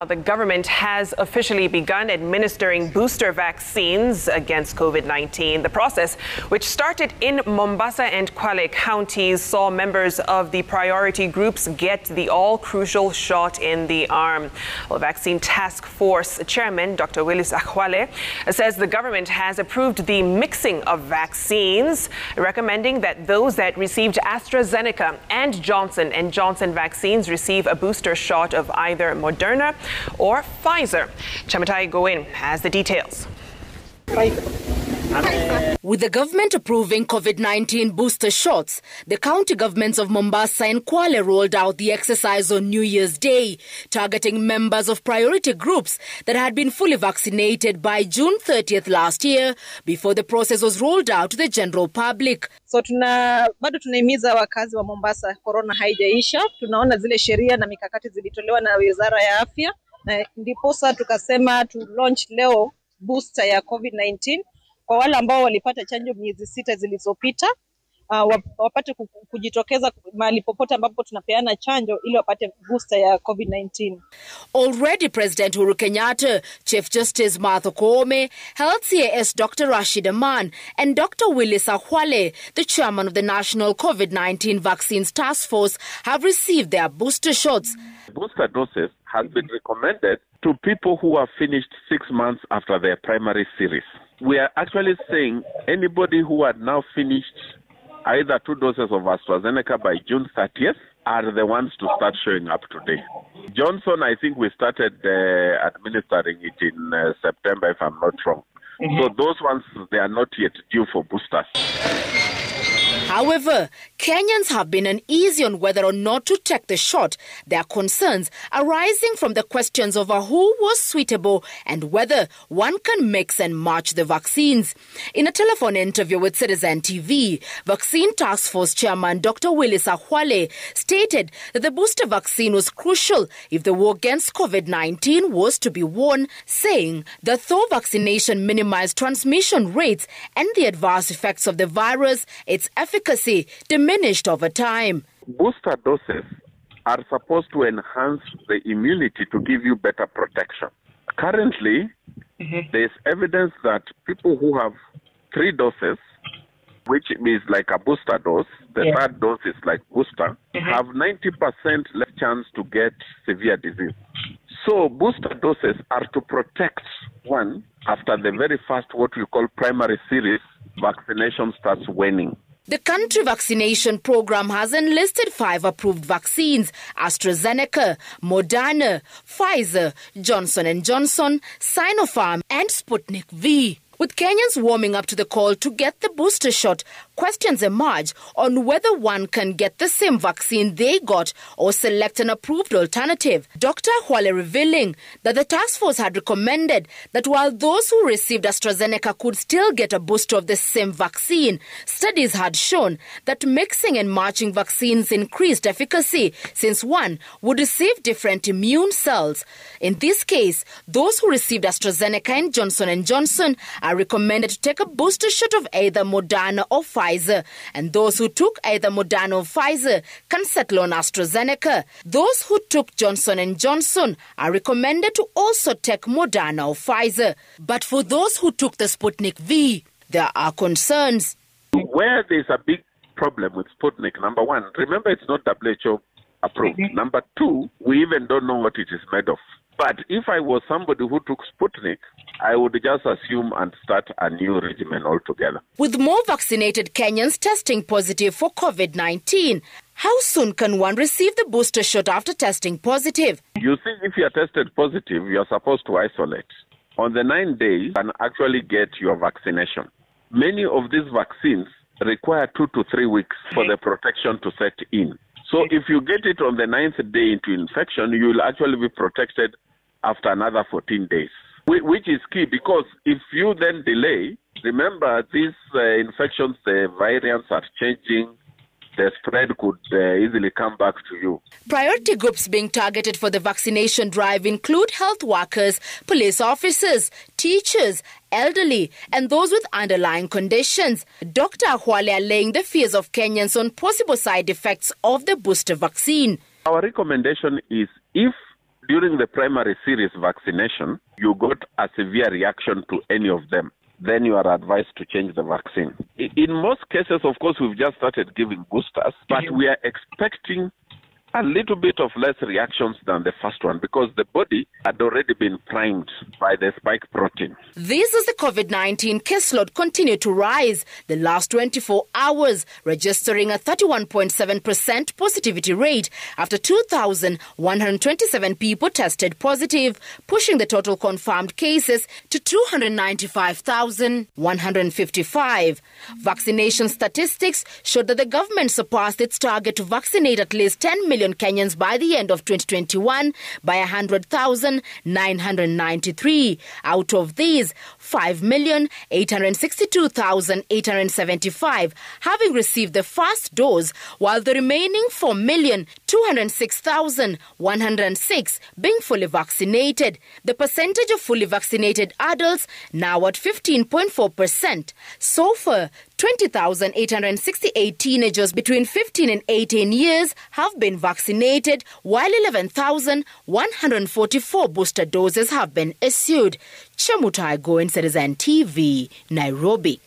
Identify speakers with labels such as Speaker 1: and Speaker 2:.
Speaker 1: The government has officially begun administering booster vaccines against COVID-19. The process, which started in Mombasa and Kwale counties, saw members of the priority groups get the all-crucial shot in the arm. Well, Vaccine Task Force Chairman Dr. Willis Akhwale says the government has approved the mixing of vaccines, recommending that those that received AstraZeneca and Johnson & Johnson vaccines receive a booster shot of either Moderna or Pfizer. Chamatai Goin has the details.
Speaker 2: With the government approving COVID-19 booster shots, the county governments of Mombasa and Kwale rolled out the exercise on New Year's Day, targeting members of priority groups that had been fully vaccinated by June 30th last year, before the process was rolled out to the general public.
Speaker 3: So bado tunahimiza wakazi wa Mombasa, corona haijaisha. Tunaona zile sheria na mikakati zilitolewa na Wizara ya Afya, na ndiposa tukasema to launch leo booster ya COVID-19 kwa wale ambao walipata chanjo miezi 6 zilizopita, wapate kujitokeza mahali popote ambapo tunapeana chanjo ili wapate booster ya COVID-19.
Speaker 2: Already President Uhuru Kenyatta, Chief Justice Martha Koome, Health CAS Dr. Rashid Aman and Dr. Willis Akhwale, the chairman of the National COVID-19 Vaccines Task Force, have received their booster shots.
Speaker 4: Booster doses has been recommended to people who have finished 6 months after their primary series. We are actually saying anybody who had now finished either 2 doses of AstraZeneca by June 30th are the ones to start showing up today. Johnson, I think we started administering it in September, if I'm not wrong. So those ones, they are not yet due for boosters.
Speaker 2: However, Kenyans have been uneasy on whether or not to take the shot, their concerns arising from the questions over who was suitable and whether one can mix and match the vaccines. In a telephone interview with Citizen TV, Vaccine Task Force Chairman Dr. Willis Akhwale stated that the booster vaccine was crucial if the war against COVID-19 was to be won, saying that though vaccination minimized transmission rates and the adverse effects of the virus, its efficacy diminished over time.
Speaker 4: Booster doses are supposed to enhance the immunity to give you better protection. Currently, there's evidence that people who have 3 doses, which is like a booster dose, the third dose is like booster, have 90% less chance to get severe disease. So booster doses are to protect one after the very first, what we call primary series, vaccination starts waning.
Speaker 2: The country vaccination program has enlisted 5 approved vaccines: AstraZeneca, Moderna, Pfizer, Johnson & Johnson, Sinopharm and Sputnik V. With Kenyans warming up to the call to get the booster shot, questions emerge on whether one can get the same vaccine they got or select an approved alternative. Dr. Akhwale revealing that the task force had recommended that while those who received AstraZeneca could still get a booster of the same vaccine, studies had shown that mixing and matching vaccines increased efficacy since one would receive different immune cells. In this case, those who received AstraZeneca and Johnson & Johnson are recommended to take a booster shot of either Moderna or Pfizer, and those who took either Moderna or Pfizer can settle on AstraZeneca. Those who took Johnson & Johnson are recommended to also take Moderna or Pfizer. But for those who took the Sputnik V, there are concerns.
Speaker 4: Where there's a big problem with Sputnik, number one, remember it's not WHO approved. Number 2, we even don't know what it is made of. But if I was somebody who took Sputnik, I would just assume and start a new regimen altogether.
Speaker 2: With more vaccinated Kenyans testing positive for COVID-19, how soon can one receive the booster shot after testing positive?
Speaker 4: You see, if you are tested positive, you are supposed to isolate. On the 9 days, you can actually get your vaccination. Many of these vaccines require 2 to 3 weeks for the protection to set in. So if you get it on the 9th day into infection, you will actually be protected after another 14 days, which is key, because if you then delay, remember these infections, the variants are changing, the spread could easily come back to you.
Speaker 2: Priority groups being targeted for the vaccination drive include health workers, police officers, teachers, elderly, and those with underlying conditions. Dr. Akhwale allaying the fears of Kenyans on possible side effects of the booster vaccine.
Speaker 4: Our recommendation is if during the primary series vaccination, you got a severe reaction to any of them, then you are advised to change the vaccine. In most cases, of course, we've just started giving boosters, but we are expecting a little bit of less reactions than the first one because the body had already been primed by the spike protein.
Speaker 2: This as the COVID-19 caseload continued to rise the last 24 hours, registering a 31.7% positivity rate after 2,127 people tested positive, pushing the total confirmed cases to 295,155. Vaccination statistics showed that the government surpassed its target to vaccinate at least 10 million Kenyans by the end of 2021 by 100,993. Out of these, 5,862,875 having received the first dose, while the remaining 4,206,106 being fully vaccinated. The percentage of fully vaccinated adults now at 15.4%. So far, 20,868 teenagers between 15 and 18 years have been vaccinated, while 11,144 booster doses have been issued. Chemutai Goin, Citizen TV, Nairobi.